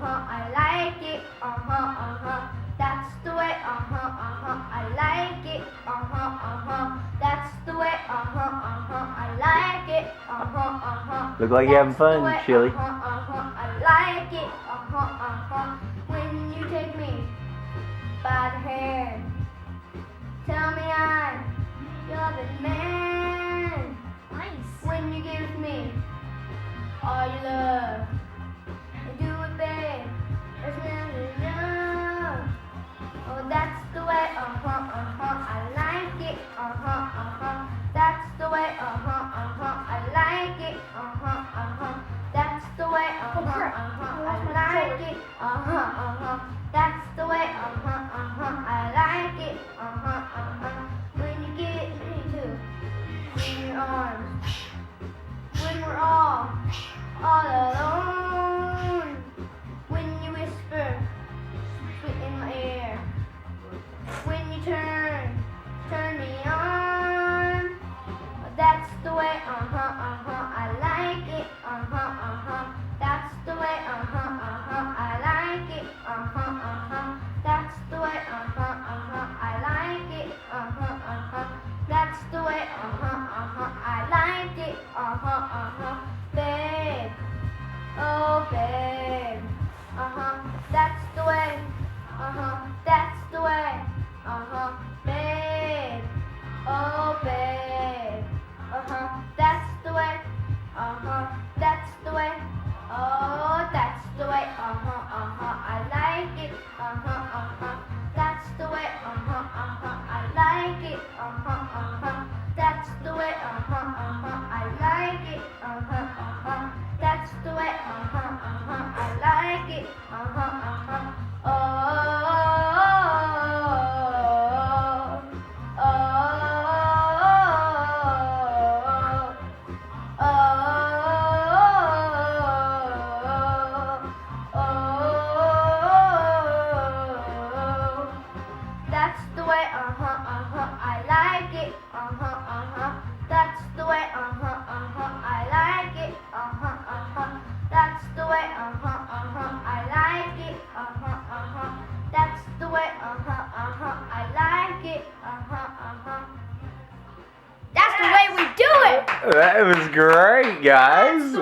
I like it, that's the way, I like it, that's the way, I like it, Look like you're having fun, Chilli. I like it, when you take me by the hand, tell me I'm your the man. Nice. When you give me all your love, and do it, babe. There's nothing enough. Oh, that's the way, I like it, that's the way, I like it, that's the way, I like it, that's the way, I like it, when you get me to in your arms, when we're all alone, when you whisper sweet in my ear, when you turn me on, that's the way, I like it, that's the way, I like it, that's the way, I like it, that's the way, I like it, babe, oh babe, that's the way, that's the way, babe, oh babe, that's the way, that's the way, oh that's the way, I like it, that's the way, I like it, that's the way, I like it, that's the way, I like it, oh, that's the way, I like it, that's the way, I like it, that's the way, I like it, that's the way, I like it, that's the way we do it! That was great, guys.